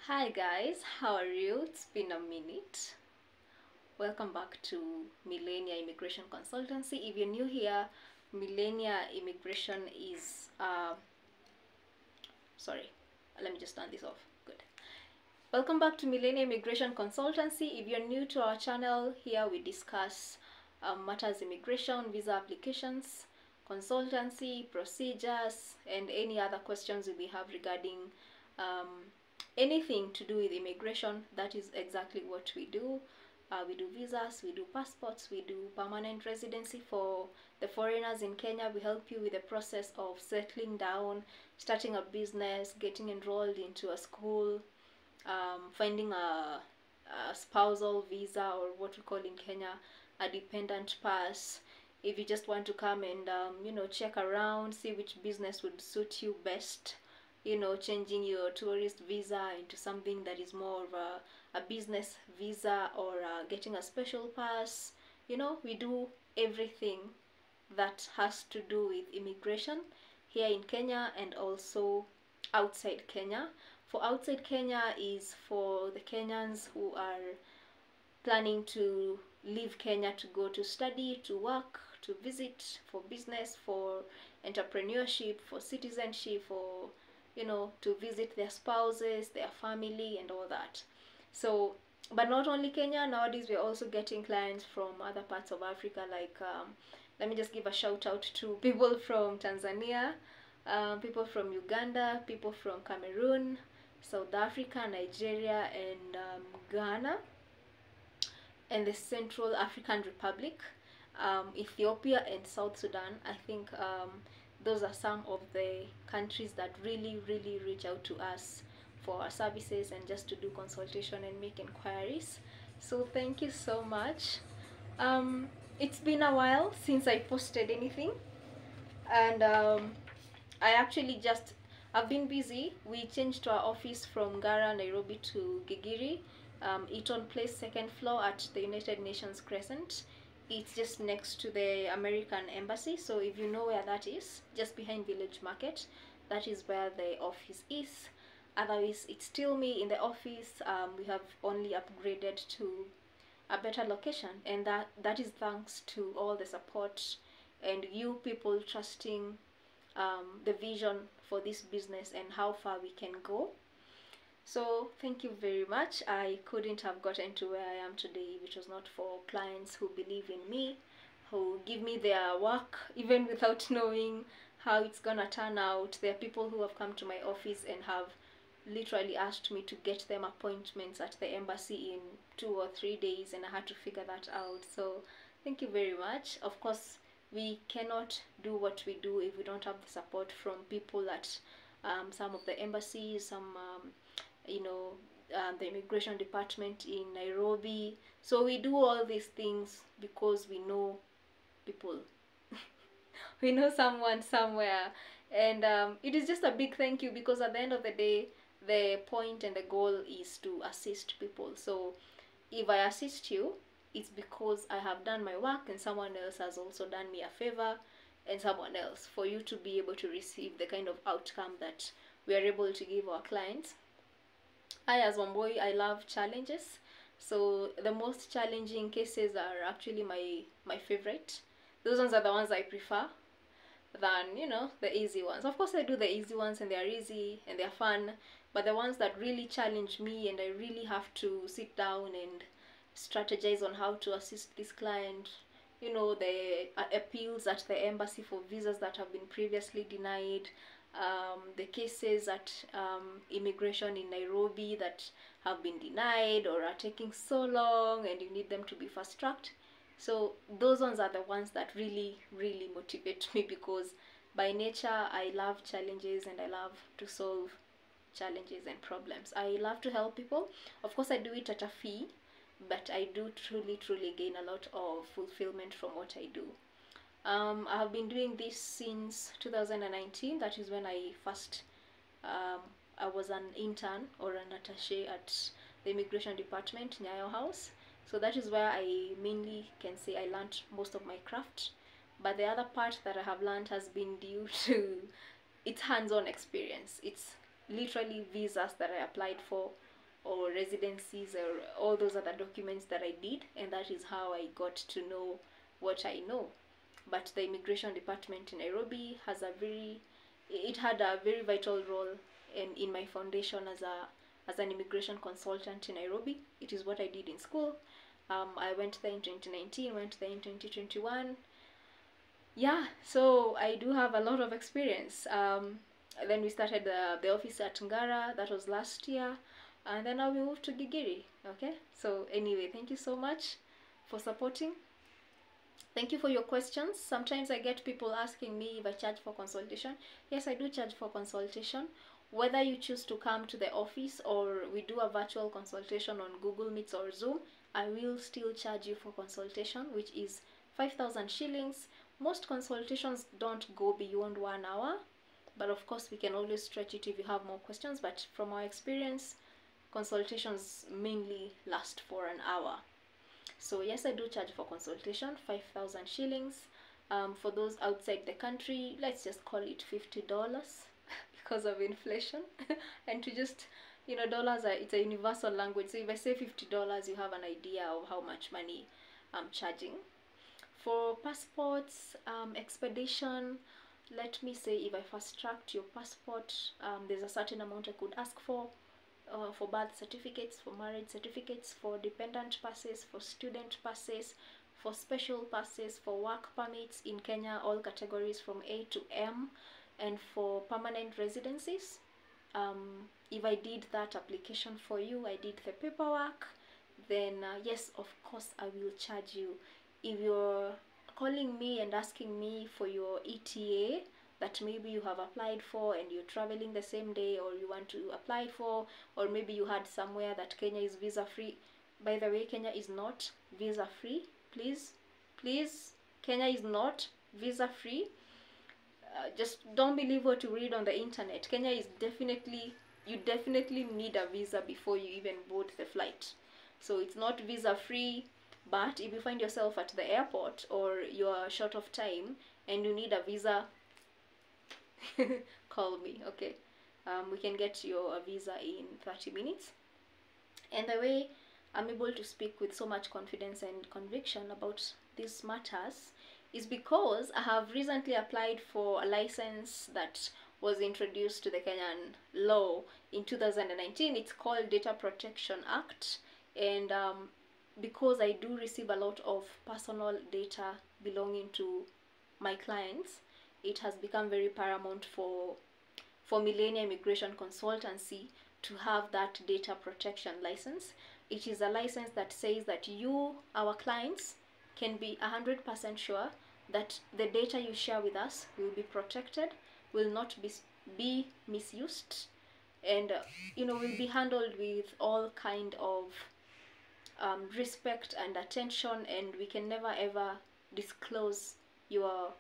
Hi guys, how are you? It's been a minute. Welcome back to Millennia Immigration Consultancy. If you're new here, Millennia Immigration is sorry, let me just turn this off. Good. Welcome back to Millennia Immigration Consultancy. If you're new to our channel, here we discuss matters immigration, visa applications, consultancy, procedures, and any other questions we have regarding anything to do with immigration. That is exactly what we do. We do visas, we do passports, we do permanent residency for the foreigners in Kenya. We help you with the process of settling down, starting a business, getting enrolled into a school, finding a spousal visa, or what we call in Kenya a dependent pass. If you just want to come and check around, see which business would suit you best, changing your tourist visa into something that is more of a business visa, or getting a special pass. We do everything that has to do with immigration here in Kenya and also outside Kenya. For outside Kenya is for the Kenyans who are planning to leave Kenya to go to study, to work, to visit, for business, for entrepreneurship, for citizenship, for to visit their spouses, their family, and all that. So, but not only Kenya, nowadays we're also getting clients from other parts of Africa, like let me just give a shout out to people from Tanzania, people from Uganda, people from Cameroon, South Africa, Nigeria, and Ghana, and the Central African Republic, Ethiopia, and South Sudan. I think those are some of the countries that really reach out to us for our services and just to do consultation and make inquiries. So thank you so much. It's been a while since I posted anything, and I actually I've been busy. We changed our office from Ngara, Nairobi to Gigiri, Eaton Place, second floor at the United Nations Crescent. It's just next to the American Embassy. So if you know where that is, just behind Village Market, that is where the office is. Otherwise, it's still me in the office. We have only upgraded to a better location, and that is thanks to all the support and you people trusting the vision for this business and how far we can go. So thank you very much. I couldn't have gotten to where I am today if it was not for clients who believe in me, who give me their work even without knowing how it's gonna turn out. There are people who have come to my office and have literally asked me to get them appointments at the embassy in 2 or 3 days, and I had to figure that out. So thank you very much. Of course, we cannot do what we do if we don't have the support from people at some of the embassies, some the immigration department in Nairobi. So we do all these things because we know people. We know someone somewhere, and it is just a big thank you, because at the end of the day, the point and the goal is to assist people. So if I assist you, it's because I have done my work and someone else has also done me a favor, and someone else, for you to be able to receive the kind of outcome that we are able to give our clients. I, as one boy, I love challenges. So the most challenging cases are actually my favorite. Those ones are the ones I prefer than the easy ones. Of course, I do the easy ones, and they are easy and they are fun, but the ones that really challenge me and I really have to sit down and strategize on how to assist this client, the appeals at the embassy for visas that have been previously denied, the cases at immigration in Nairobi that have been denied or are taking so long and you need them to be fast-tracked. So those ones are the ones that really motivate me, because by nature I love challenges and I love to solve challenges and problems. I love to help people. Of course, I do it at a fee, but I do truly gain a lot of fulfillment from what I do. I have been doing this since 2019. That is when I first I was an intern or an attaché at the immigration department, Nyayo House. So that is where I mainly can say I learned most of my craft. But the other part that I have learned has been due to its hands-on experience. It's literally visas that I applied for or residencies or all those other documents that I did, and that is how I got to know what I know. But the immigration department in Nairobi has it had a very vital role in my foundation as an immigration consultant in Nairobi. It is what I did in school. I went there in 2019, went there in 2021. Yeah, so I do have a lot of experience. Then we started the office at Ngara, that was last year, and then now we moved to Gigiri. Okay, so anyway, thank you so much for supporting. Thank you for your questions. Sometimes I get people asking me if I charge for consultation. Yes, I do charge for consultation. Whether you choose to come to the office or we do a virtual consultation on Google Meets or Zoom, I will still charge you for consultation, which is 5,000 shillings. Most consultations don't go beyond 1 hour, but of course we can always stretch it if you have more questions. But from our experience, consultations mainly last for an hour. So yes, I do charge for consultation, 5,000 shillings. For those outside the country, let's just call it $50 because of inflation. And to just, you know, dollars it's a universal language. So if I say $50, you have an idea of how much money I'm charging. For passports, expedition, let me say if I fast tracked your passport, there's a certain amount I could ask for birth certificates, for marriage certificates, for dependent passes, for student passes, for special passes, for work permits in Kenya, all categories from A to M, and for permanent residencies. If I did that application for you, I did the paperwork, then yes, of course I will charge you. If you're calling me and asking me for your ETA that maybe you have applied for and you're traveling the same day, or you want to apply for, or maybe you had somewhere that Kenya is visa free. By the way, Kenya is not visa free. Please, Kenya is not visa free. Just don't believe what you read on the internet. Kenya is you definitely need a visa before you even board the flight. So it's not visa free. But if you find yourself at the airport or you are short of time and you need a visa, call me, okay? We can get you a visa in 30 minutes. And the way I'm able to speak with so much confidence and conviction about these matters is because I have recently applied for a license that was introduced to the Kenyan law in 2019. It's called Data Protection Act, and because I do receive a lot of personal data belonging to my clients, it has become very paramount for Millennia Immigration Consultancy to have that data protection license. It is a license that says that you, our clients, can be 100% sure that the data you share with us will be protected, will not be misused, and will be handled with all kind of respect and attention, and we can never ever disclose your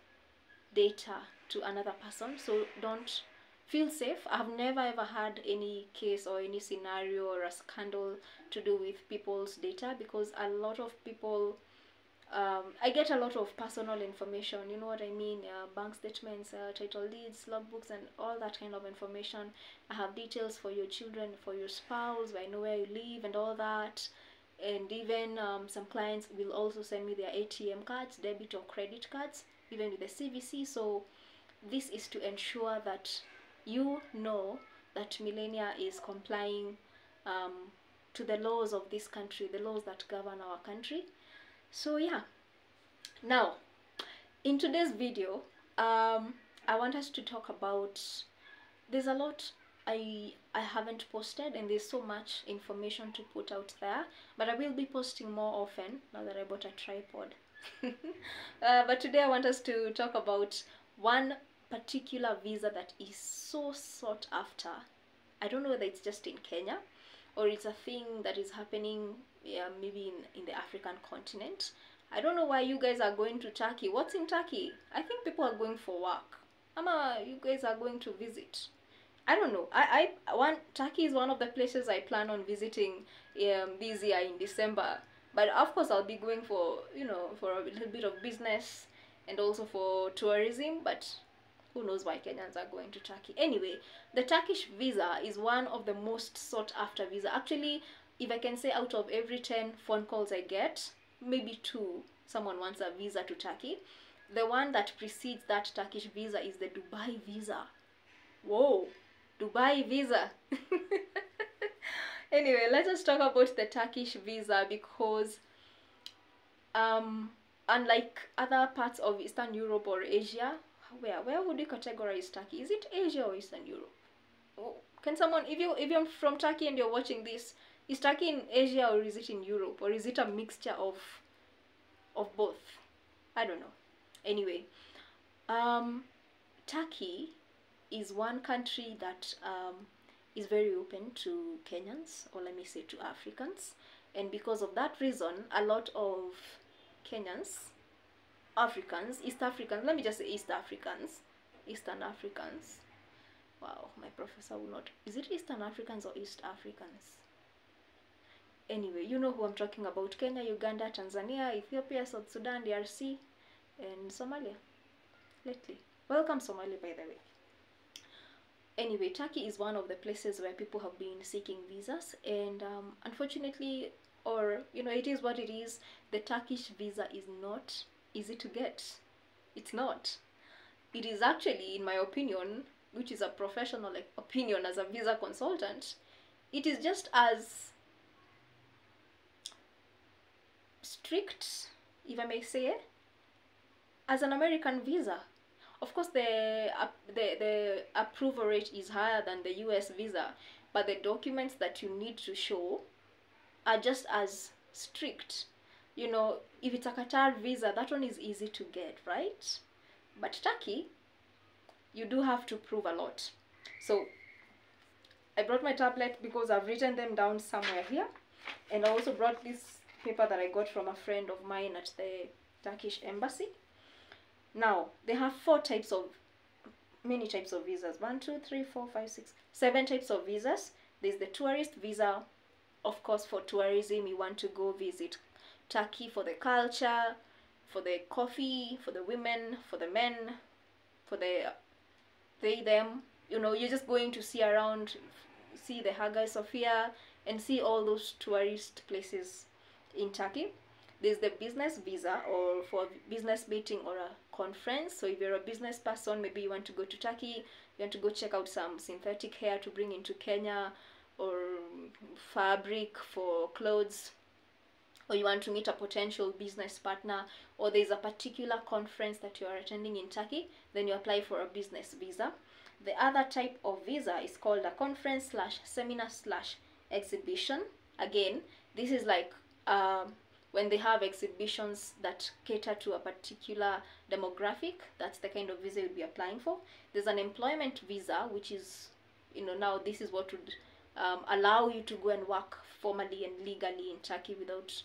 data to another person. So don't feel safe. I've never ever had any case or any scenario or a scandal to do with people's data, because a lot of people, I get a lot of personal information, you know what I mean, bank statements, title deeds, logbooks, and all that kind of information. I have details for your children, for your spouse, I know where you live and all that. And even some clients will also send me their ATM cards, debit or credit cards, even with the CVC. So this is to ensure that you know that Millennia is complying to the laws of this country, the laws that govern our country. So yeah, now in today's video, I want us to talk about, there's a lot I haven't posted, and there's so much information to put out there, but I will be posting more often now that I bought a tripod. But today I want us to talk about one particular visa that is so sought after. I don't know whether it's just in Kenya or it's a thing that is happening maybe in the African continent. I don't know why you guys are going to Turkey. What's in Turkey? I think people are going for work. You guys are going to visit. I don't know. Turkey is one of the places I plan on visiting this year in December. But of course I'll be going for, for a little bit of business and also for tourism. But Who knows why Kenyans are going to Turkey? Anyway, the Turkish visa is one of the most sought after visa. Actually, if I can say, out of every 10 phone calls I get, maybe 2, someone wants a visa to Turkey. The one that precedes that Turkish visa is the Dubai visa. Whoa, Dubai visa. Anyway, let us talk about the Turkish visa, because unlike other parts of Eastern Europe or Asia, where would you categorize Turkey? Is it Asia or Eastern Europe? Oh, can someone, if you're from Turkey and you're watching this, is Turkey in Asia or is it in Europe, or is it a mixture of both? I don't know. Anyway, Turkey is one country that is very open to Kenyans, or let me say to Africans, and because of that reason, a lot of Kenyans, Africans, East Africans, let me just say East Africans, Eastern Africans. Wow, my professor will not. Is it Eastern Africans or East Africans? Anyway, you know who I'm talking about. Kenya, Uganda, Tanzania, Ethiopia, South Sudan, DRC, and Somalia lately. Welcome Somalia, by the way. Anyway, Turkey is one of the places where people have been seeking visas, and unfortunately, or it is what it is, the Turkish visa is not easy to get. It's not. It is actually, in my opinion, which is a professional opinion as a visa consultant, it is just as strict, if I may say, as an American visa. Of course, the approval rate is higher than the US visa, but the documents that you need to show are just as strict. If it's a Qatar visa, that one is easy to get, right? But Turkey, you do have to prove a lot. So I brought my tablet because I've written them down somewhere here, and I also brought this paper that I got from a friend of mine at the Turkish embassy. Now, they have many types of visas. 1, 2, 3, 4, 5, 6, 7 types of visas. There's the tourist visa. Of course, for tourism, you want to go visit Turkey for the culture, for the coffee, for the women, for the men, for the they, them. You're just going to see around, see the Hagia Sophia, and see all those tourist places in Turkey. There's the business visa, or for business meeting or a conference. So if you're a business person, maybe you want to go to Turkey, you want to go check out some synthetic hair to bring into Kenya, or fabric for clothes, or you want to meet a potential business partner, or there's a particular conference that you are attending in Turkey, then you apply for a business visa. The other type of visa is called a conference/seminar/exhibition. Again, this is like when they have exhibitions that cater to a particular demographic. That's the kind of visa you'd be applying for. There's an employment visa, which is, now this is what would allow you to go and work formally and legally in Turkey without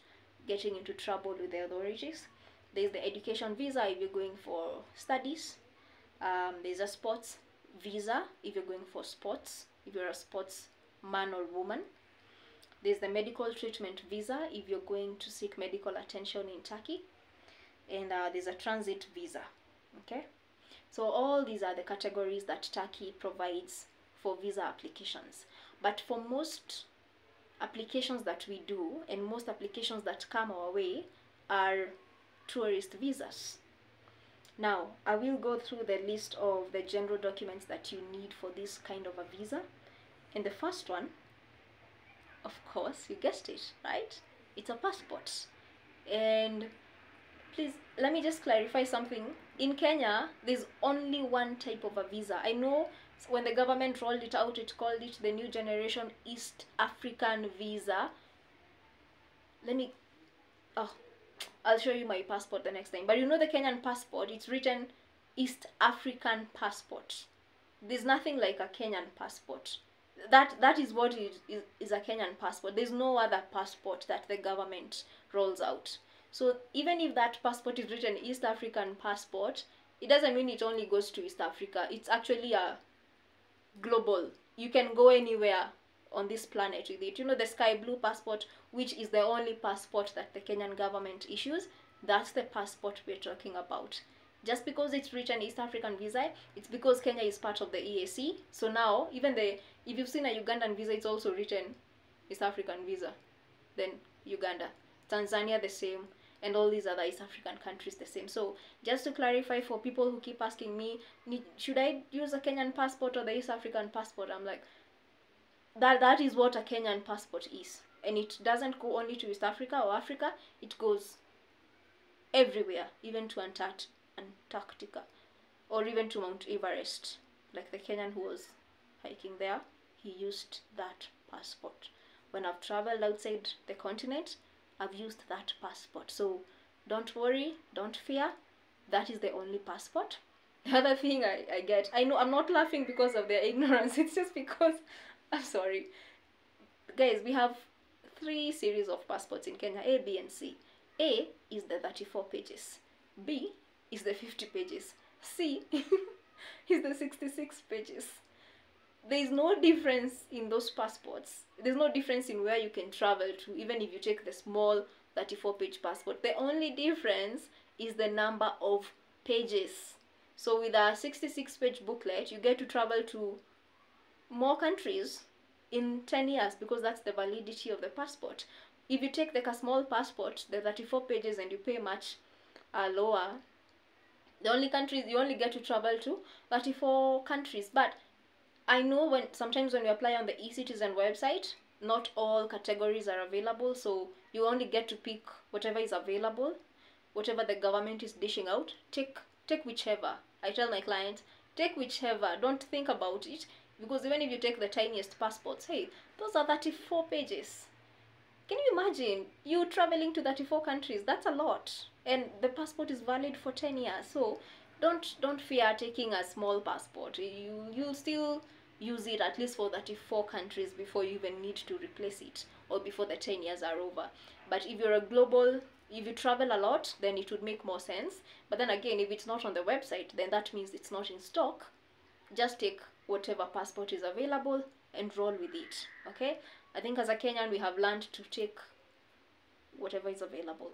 getting into trouble with the authorities. There's the education visa if you're going for studies. There's a sports visa if you're going for sports, if you're a sports man or woman. There's the medical treatment visa if you're going to seek medical attention in Turkey. And there's a transit visa. Okay, so all these are the categories that Turkey provides for visa applications. But for most applications that we do, and most applications that come our way, are tourist visas. Now, I will go through the list of the general documents that you need for this kind of a visa. And the first one, of course, you guessed it, right? It's a passport. And please, let me just clarify something. In Kenya, there's only one type of a visa. I know when the government rolled it out, it called it the New Generation East African Visa. I'll show you my passport the next time. But the Kenyan passport, it's written East African passport. There's nothing like a Kenyan passport. That is what is a Kenyan passport. There's no other passport that the government rolls out. So even if that passport is written East African passport, it doesn't mean it only goes to East Africa. It's actually a global. You can go anywhere on this planet with it. The sky blue passport, which is the only passport that the Kenyan government issues, that's the passport we're talking about. Just because it's written East African visa, it's because Kenya is part of the EAC. So now, even if you've seen a Ugandan visa, it's also written East African visa. Then Uganda, Tanzania the same, and all these other East African countries the same. So just to clarify for people who keep asking me, should I use a Kenyan passport or the East African passport? I'm like, that is what a Kenyan passport is. And it doesn't go only to East Africa or Africa, it goes everywhere, even to Antarctica, or even to Mount Everest. Like the Kenyan who was hiking there, he used that passport. When I've traveled outside the continent, I've used that passport. So don't worry, don't fear, that is the only passport. The other thing I get, I know I'm not laughing because of their ignorance, it's just because, I'm sorry. Guys, we have 3 series of passports in Kenya, A, B, and C. A is the 34 pages. B is the 50 pages. C is the 66 pages. There is no difference in those passports. There's no difference in where you can travel to, even if you take the small 34-page passport. The only difference is the number of pages. So with a 66-page booklet, you get to travel to more countries in 10 years because that's the validity of the passport. If you take like a small passport, the 34 pages, and you pay much lower, the only countries you only get to travel to 34 countries. But I know sometimes when you apply on the e-citizen website, not all categories are available, so you only get to pick whatever is available, whatever the government is dishing out. Take whichever. I tell my clients, take whichever. Don't think about it, because even if you take the tiniest passports, hey, those are 34 pages. Can you imagine you traveling to 34 countries? That's a lot, and the passport is valid for 10 years. So don't fear taking a small passport. You'll still use it at least for 34 countries before you even need to replace it, or before the 10 years are over. But if you're if you travel a lot, then it would make more sense. But then again, if it's not on the website, then that means it's not in stock. Just take whatever passport is available and roll with it, okay? I think as a Kenyan, we have learned to take whatever is available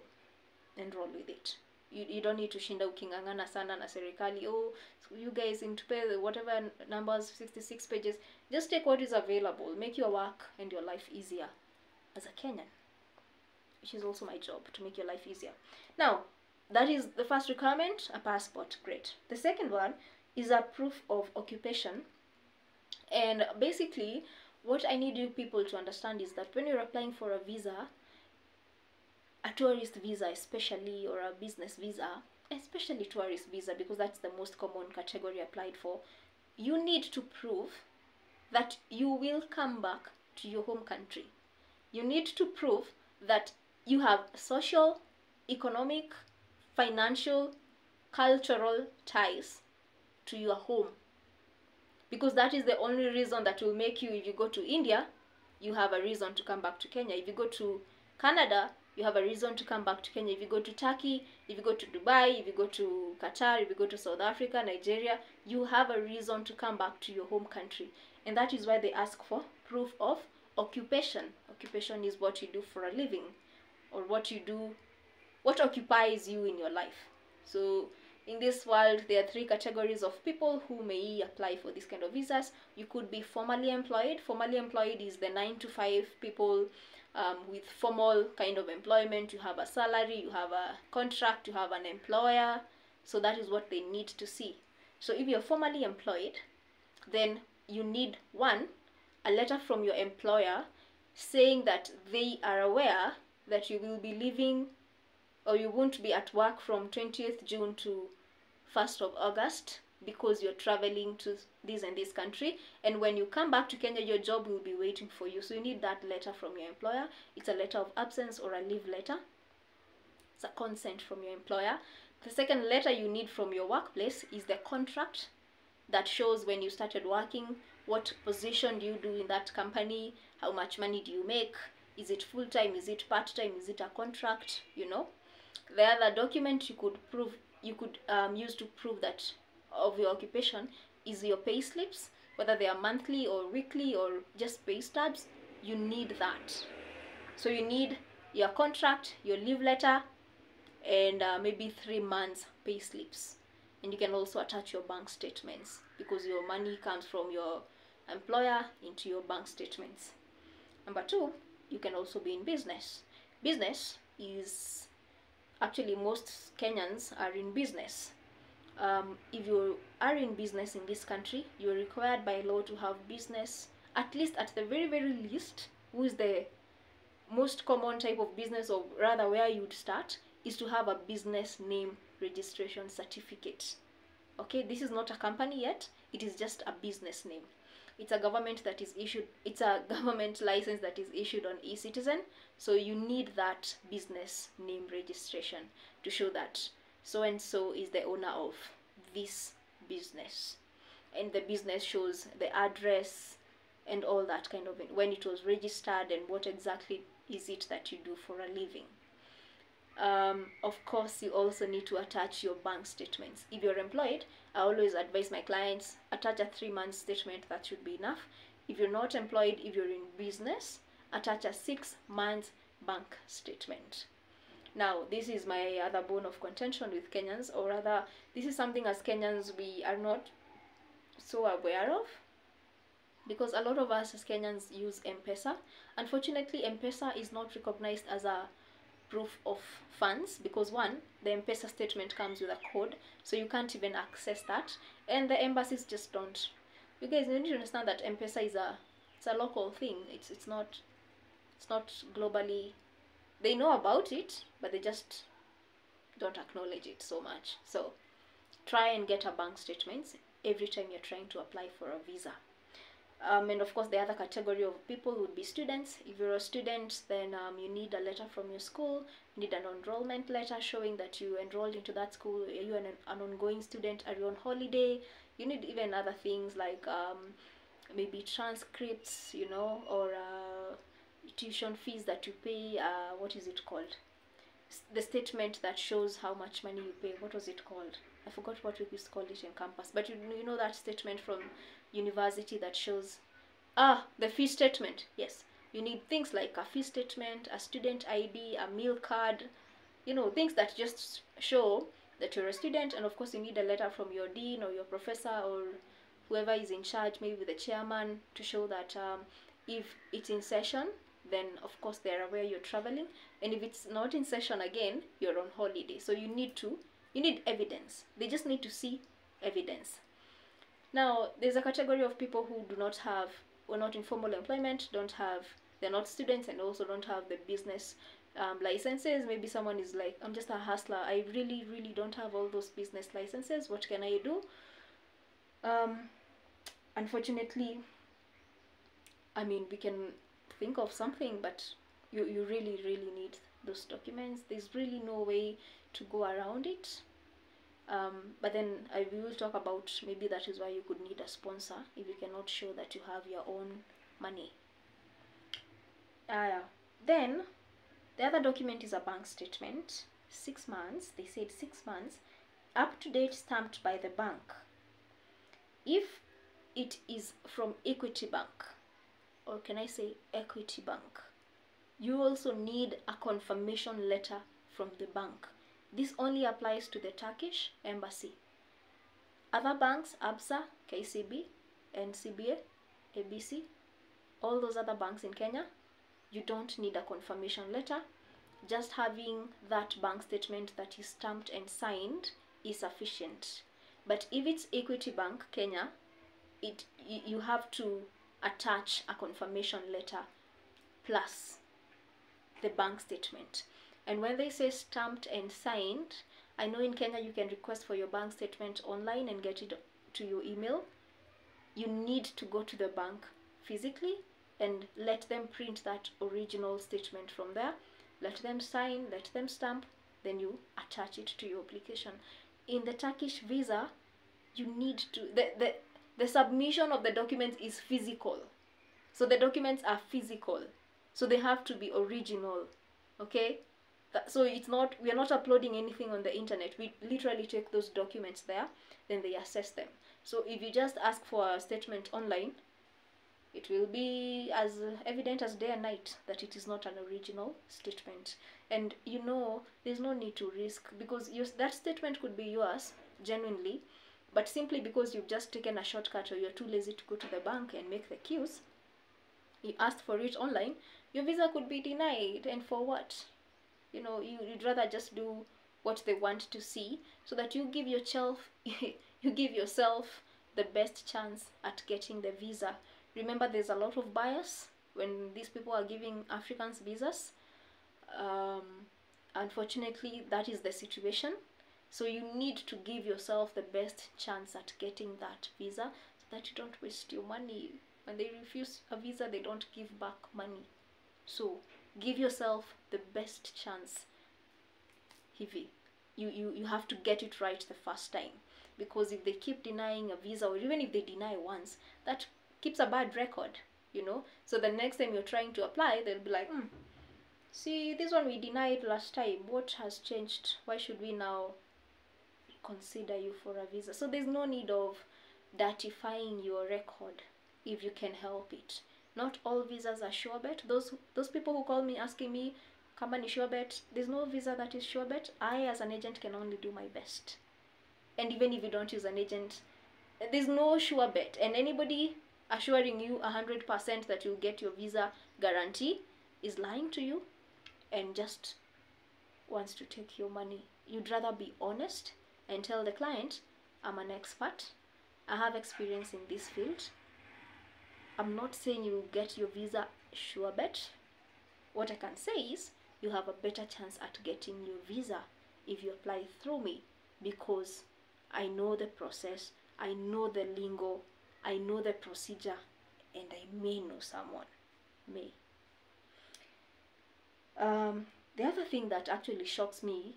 and roll with it. You don't need to shinda ukingangana sana na serikali, oh, so you guys need to pay whatever numbers, 66 pages. Just take what is available. Make your work and your life easier as a Kenyan, which is also my job, to make your life easier. Now, that is the first requirement, a passport. Great. The second one is a proof of occupation. And basically, what I need you people to understand is that when you're applying for a visa, a tourist visa especially, or a business visa, especially tourist visa, because that's the most common category applied for, you need to prove that you will come back to your home country. You need to prove that you have social, economic, financial, cultural ties to your home. Because that is the only reason that will make you, if you go to India, you have a reason to come back to Kenya. If you go to Canada, you have a reason to come back to Kenya. If you go to Turkey, if you go to Dubai, if you go to Qatar, if you go to South Africa, Nigeria, you have a reason to come back to your home country. And that is why they ask for proof of occupation. Occupation is what you do for a living, or what you do, what occupies you in your life. So in this world, there are 3 categories of people who may apply for this kind of visas. You could be formally employed. Formally employed is the 9 to 5 people with formal kind of employment. You have a salary, you have a contract, you have an employer. So that is what they need to see. So if you're formally employed, then you need, 1, a letter from your employer saying that they are aware that you will be leaving, or you won't be at work from 20th June to 1st of August because you're traveling to this and this country, and when you come back to Kenya, your job will be waiting for you. So you need that letter from your employer. It's a letter of absence or a leave letter. It's a consent from your employer. The second letter you need from your workplace is the contract that shows when you started working, what position do you do in that company, how much money do you make, is it full-time, is it part-time, is it a contract, you know. The other document you could use to prove that of your occupation is your pay slips, whether they are monthly or weekly or just pay stubs. You need that. So you need your contract, your leave letter, and maybe 3 months pay slips. And you can also attach your bank statements, because your money comes from your employer into your bank statements. Number 2, you can also be in business. Business is actually, most Kenyans are in business. If you are in business in this country, you're required by law to have business, at least at the very, very least. Who is the most common type of business, or rather where you'd start, is to have a business name registration certificate. Okay, this is not a company yet, it is just a business name. It's a government that is issued, it's a government license that is issued on eCitizen, so you need that business name registration to show that so and so is the owner of this business, and the business shows the address and all that kind of it, when it was registered, and what exactly is it that you do for a living. Of course, you also need to attach your bank statements. If you're employed, I always advise my clients, attach a 3-month statement, that should be enough. If you're not employed, if you're in business, attach a 6-month bank statement. Now, this is my other bone of contention with Kenyans, or rather, this is something as Kenyans we are not so aware of, because a lot of us as Kenyans use M-Pesa. Unfortunately, M-Pesa is not recognized as a proof of funds, because one, the M-Pesa statement comes with a code, so you can't even access that, and the embassies just don't. You guys need to understand that M-Pesa is it's a local thing. It's not globally. They know about it, but they just don't acknowledge it so much. So try and get a bank statement every time you're trying to apply for a visa. And of course, the other category of people would be students. If you're a student, then you need a letter from your school, you need an enrollment letter showing that you enrolled into that school. Are you an ongoing student? Are you on holiday? You need even other things like maybe transcripts, you know, or tuition fees that you pay. What is it called? The statement that shows how much money you pay. What was it called? I forgot what we used to call it in campus. But you know that statement from university that shows the fee statement. Yes, you need things like a fee statement, a student ID, a meal card, you know, things that just show that you're a student. And of course, you need a letter from your dean or your professor or whoever is in charge, maybe the chairman, to show that if it's in session, then of course they're aware you're traveling, and if it's not in session, again, you're on holiday. So you need evidence. They just need to see evidence. Now, there's a category of people who are not in formal employment, they're not students, and also don't have the business licenses. Maybe someone is like, I'm just a hustler, I really, really don't have all those business licenses. What can I do? Unfortunately, I mean, we can think of something, but you really, really need those documents. There's really no way to go around it. But then I will talk about, maybe that is why you could need a sponsor if you cannot show that you have your own money. Then the other document is a bank statement. 6 months, they said 6 months, up to date, stamped by the bank. If it is from Equity Bank, or can I say Equity Bank, you also need a confirmation letter from the bank. This only applies to the Turkish embassy. Other banks, ABSA, KCB, NCBA, ABC, all those other banks in Kenya, you don't need a confirmation letter. Just having that bank statement that is stamped and signed is sufficient. But if it's Equity Bank Kenya, you have to attach a confirmation letter plus the bank statement. And when they say stamped and signed, I know in Kenya you can request for your bank statement online and get it to your email. You need to go to the bank physically and let them print that original statement from there. Let them sign, let them stamp, then you attach it to your application. In the Turkish visa, you need to, the submission of the documents is physical. So the documents are physical. So they have to be original, okay? So it's not, we are not uploading anything on the internet. We literally take those documents there, then they assess them. So if you just ask for a statement online, it will be as evident as day and night that it is not an original statement. And you know, there's no need to risk, because that statement could be yours genuinely, but simply because you've just taken a shortcut or you're too lazy to go to the bank and make the queues, you asked for it online, your visa could be denied. And for what? You'd rather just do what they want to see, so that you give yourself you give yourself the best chance at getting the visa. Remember, there's a lot of bias when these people are giving Africans visas. Unfortunately, that is the situation. So you need to give yourself the best chance at getting that visa, so that you don't waste your money. When they refuse a visa, they don't give back money. So give yourself the best chance. Hivi, you have to get it right the first time, because if they keep denying a visa, or even if they deny once, that keeps a bad record, so the next time you're trying to apply, they'll be like, see, this one we denied last time, what has changed? Why should we now consider you for a visa? So there's no need of dirtifying your record if you can help it. Not all visas are sure bet. Those people who call me asking me, kama ni sure bet, there's no visa that is sure bet. I as an agent can only do my best. And even if you don't use an agent, there's no sure bet. And anybody assuring you 100% that you'll get your visa guarantee is lying to you and just wants to take your money. You'd rather be honest and tell the client, I'm an expert, I have experience in this field. I'm not saying you will get your visa sure bet. What I can say is you have a better chance at getting your visa if you apply through me, because I know the process, I know the lingo, I know the procedure, and I may know someone. May. The other thing that actually shocks me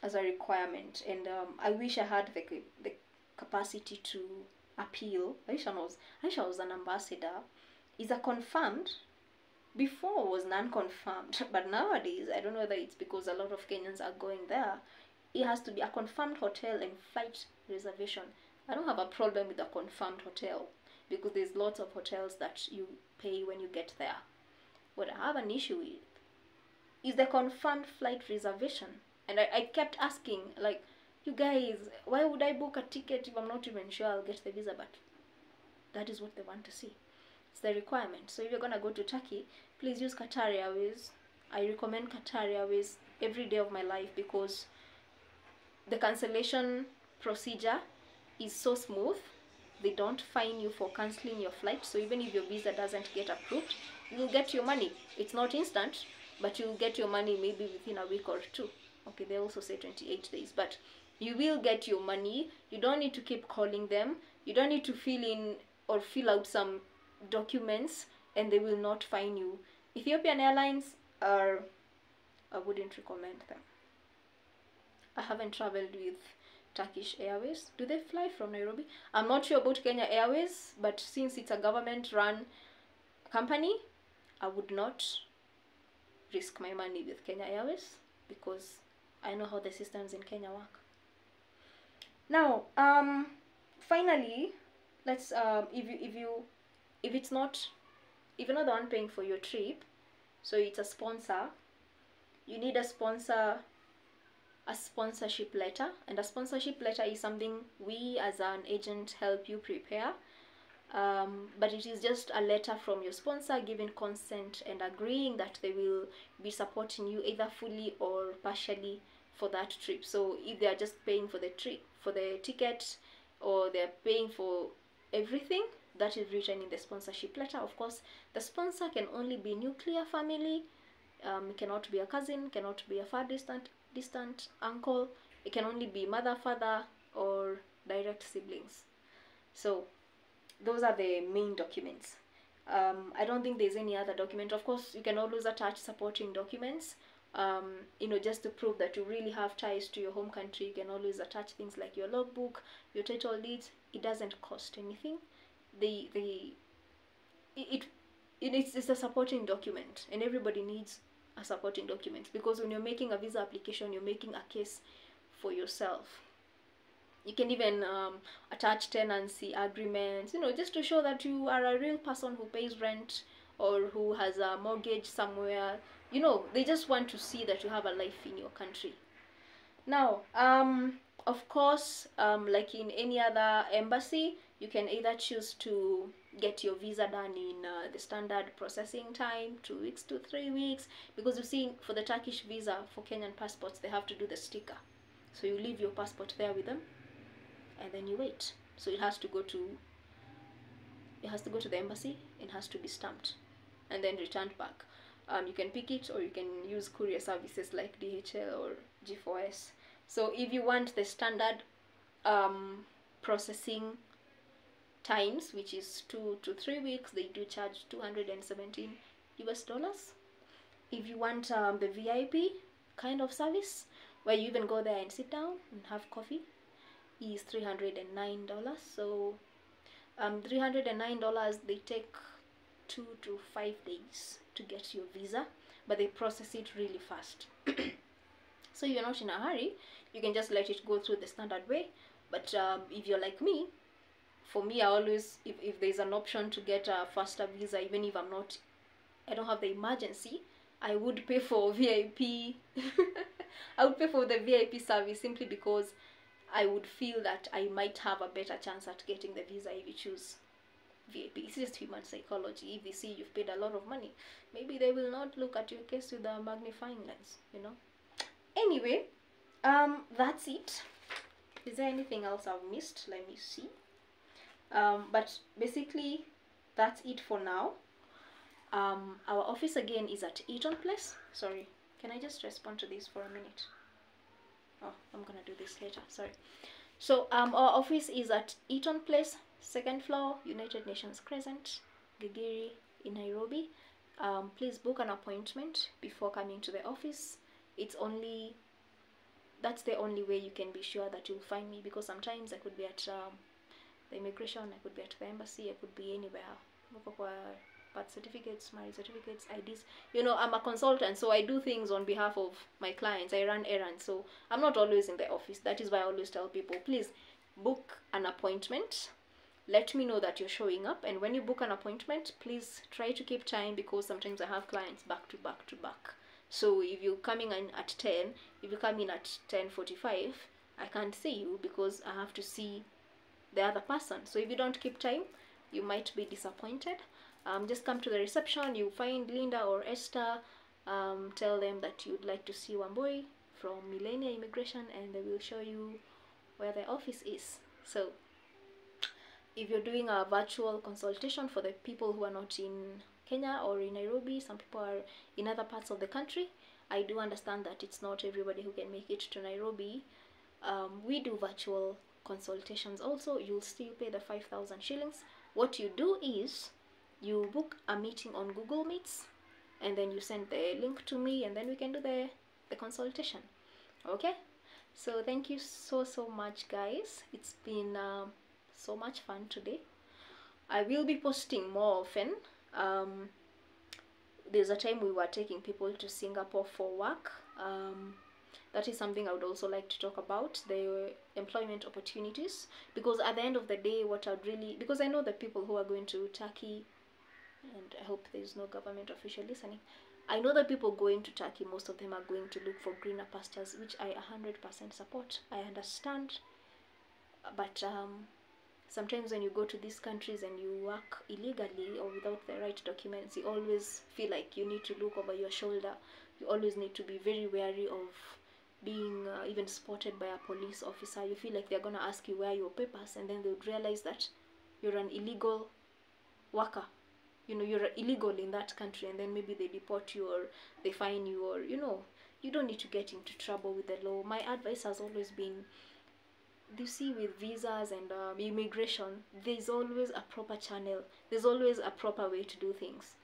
as a requirement, and I wish I had the capacity to appeal. I wish I was an ambassador. Is a confirmed. Before was non-confirmed, but nowadays, I don't know whether it's because a lot of Kenyans are going there, it has to be a confirmed hotel and flight reservation. I don't have a problem with a confirmed hotel, because there's lots of hotels that you pay when you get there. What I have an issue with is the confirmed flight reservation. And I kept asking, like, you guys, why would I book a ticket if I'm not even sure I'll get the visa? But that is what they want to see. It's the requirement. So if you're going to go to Turkey, please use Qatar Airways. I recommend Qatar Airways every day of my life, because the cancellation procedure is so smooth. They don't fine you for cancelling your flight. So even if your visa doesn't get approved, you'll get your money. It's not instant, but you'll get your money maybe within a week or two. Okay, they also say 28 days, but you will get your money. You don't need to keep calling them. You don't need to fill in or fill out some documents, and they will not fine you. Ethiopian Airlines I wouldn't recommend them. I haven't traveled with Turkish Airways. Do they fly from Nairobi? I'm not sure about Kenya Airways, but since it's a government-run company, I would not risk my money with Kenya Airways, because I know how the systems in Kenya work. Now, finally, let's if you're not the one paying for your trip, so it's a sponsor, you need a sponsorship letter. And a sponsorship letter is something we as an agent help you prepare, but it is just a letter from your sponsor giving consent and agreeing that they will be supporting you either fully or partially for that trip. So if they are just paying for the trip, for the ticket, or they're paying for everything, that is written in the sponsorship letter. Of course, the sponsor can only be nuclear family. It cannot be a cousin, cannot be a far distant uncle. It can only be mother, father, or direct siblings. So those are the main documents. I don't think there's any other document. Of course, you can always attach supporting documents, just to prove that you really have ties to your home country. You can always attach things like your logbook, your title deeds. It doesn't cost anything. It's a supporting document, and everybody needs a supporting document, because when you're making a visa application, you're making a case for yourself. You can even attach tenancy agreements, just to show that you are a real person who pays rent or who has a mortgage somewhere. They just want to see that you have a life in your country. Now, Of course, like in any other embassy, you can either choose to get your visa done in the standard processing time, 2 weeks to 3 weeks, because you see, for the Turkish visa, for Kenyan passports, they have to do the sticker. So you leave your passport there with them, and then you wait. So it has to go to the embassy, it has to be stamped, and then returned back. You can pick it, or you can use courier services like DHL or G4S. So if you want the standard processing times, which is 2 to 3 weeks, they do charge $217. If you want the VIP kind of service, where you even go there and sit down and have coffee, is $309. So $309, they take 2 to 5 days to get your visa, but they process it really fast. So you're not in a hurry, you can just let it go through the standard way. But if you're like me, for me, I always, if there's an option to get a faster visa, even if I don't have the emergency, I would pay for VIP. I would pay for the VIP service, simply because I would feel that I might have a better chance at getting the visa if you choose VIP. It's just human psychology. If they see you've paid a lot of money, maybe they will not look at your case with a magnifying lens, you know. Anyway, that's it. Is there anything else I've missed? Let me see. But basically, that's it for now. Our office again is at Eaton Place. Sorry, can I just respond to this for a minute? Oh, I'm gonna do this later, sorry. So our office is at Eaton Place, 2nd floor, United Nations Crescent, Gigiri in Nairobi. Please book an appointment before coming to the office. That's the only way you can be sure that you'll find me, because sometimes I could be at the immigration, I could be at the embassy, I could be anywhere. Birth certificates, marriage certificates, IDs. You know, I'm a consultant, so I do things on behalf of my clients. I run errands, so I'm not always in the office. That is why I always tell people, please book an appointment. Let me know that you're showing up, and when you book an appointment, please try to keep time, because sometimes I have clients back to back to back. So if you're coming in at 10, if you come in at 10:45, I can't see you because I have to see the other person. So if you don't keep time, you might be disappointed. Just come to the reception, you find Linda or Esther, tell them that you'd like to see Wambui from Millennia Immigration, and they will show you where the office is. So if you're doing a virtual consultation, for the people who are not in Kenya or in Nairobi, some people are in other parts of the country, I do understand that it's not everybody who can make it to Nairobi. We do virtual consultations also. You'll still pay the 5,000 shillings. What you do is you book a meeting on Google Meets, and then you send the link to me, and then we can do the consultation. Okay, so thank you so much, guys. It's been so much fun today. I will be posting more often. There's a time we were taking people to Singapore for work. That is something I would also like to talk about, the employment opportunities, because at the end of the day, what I'd really, because I know the people who are going to Turkey, and I hope there's no government official listening, I know that people going to Turkey, most of them are going to look for greener pastures, which I 100% support. I understand, but sometimes when you go to these countries and you work illegally or without the right documents, you always feel like you need to look over your shoulder. You always need to be very wary of being even spotted by a police officer. You feel like they're going to ask you where are your papers, and then they would realize that you're an illegal worker. You know, you're illegal in that country, and then maybe they deport you or they fine you, or, you know, you don't need to get into trouble with the law. My advice has always been, you see, with visas and immigration, there's always a proper channel. There's always a proper way to do things.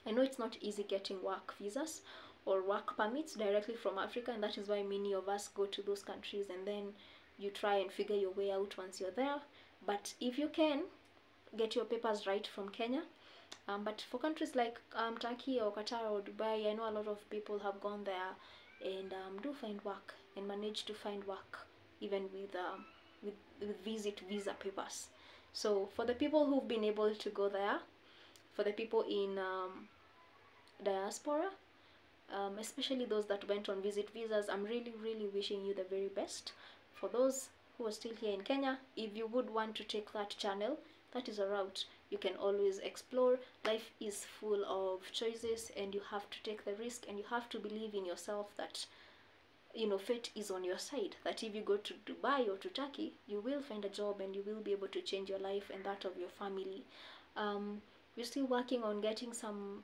I know it's not easy getting work visas or work permits directly from Africa, and that is why many of us go to those countries, and then you try and figure your way out once you're there. But if you can, get your papers right from Kenya. But for countries like Turkey or Qatar or Dubai, I know a lot of people have gone there and do find work and manage to find work even with visit visa papers. So for the people who've been able to go there, for the people in diaspora, especially those that went on visit visas, I'm really wishing you the very best. for those who are still here in Kenya, if you would want to take that channel, that is a route you can always explore. Life is full of choices, and you have to take the risk, and you have to believe in yourself that, you know, fate is on your side, that if you go to Dubai or to Turkey, you will find a job and you will be able to change your life and that of your family. We're still working on getting some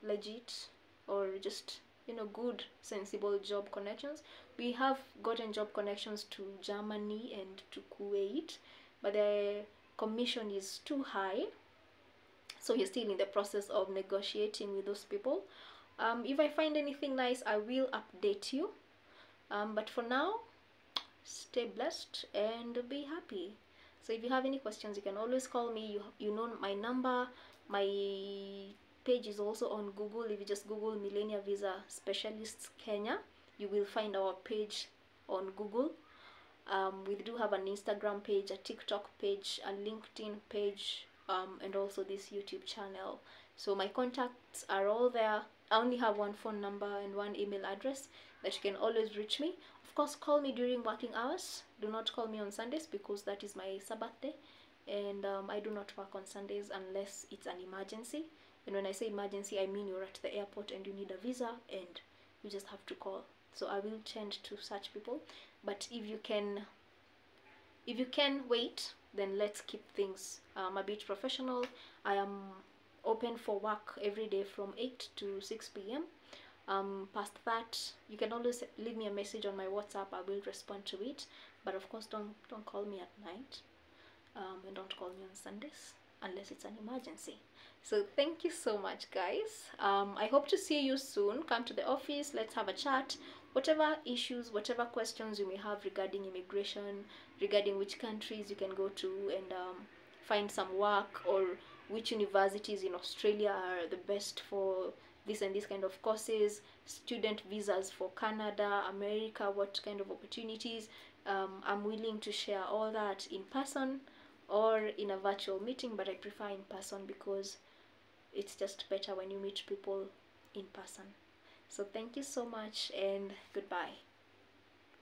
legit, or just, you know, good, sensible job connections. We have gotten job connections to Germany and to Kuwait, but the commission is too high, so we're still in the process of negotiating with those people. If I find anything nice, I will update you. But for now, stay blessed and be happy. So if you have any questions, you can always call me. You know my number. My page is also on Google. If you just Google Millennia Visa Specialists Kenya, you will find our page on Google. We do have an Instagram page, a TikTok page, a LinkedIn page, and also this YouTube channel. So my contacts are all there. I only have one phone number and one email address that you can always reach me. Of course, call me during working hours. Do not call me on Sundays, because that is my Sabbath day, and I do not work on Sundays unless it's an emergency. And when I say emergency, I mean you're at the airport and you need a visa and you just have to call. So I will tend to such people. But if you can wait, then let's keep things a bit professional. I am open for work every day from 8 to 6 p.m. Past that, you can always leave me a message on my WhatsApp. I will respond to it. But of course, don't call me at night, and don't call me on Sundays unless it's an emergency. So thank you so much, guys. I hope to see you soon. Come to the office, let's have a chat. Whatever issues, whatever questions you may have regarding immigration, regarding which countries you can go to and find some work, or which universities in Australia are the best for this and this kind of courses, student visas for Canada, America, what kind of opportunities. I'm willing to share all that in person or in a virtual meeting, but I prefer in person because it's just better when you meet people in person. So thank you so much, and goodbye.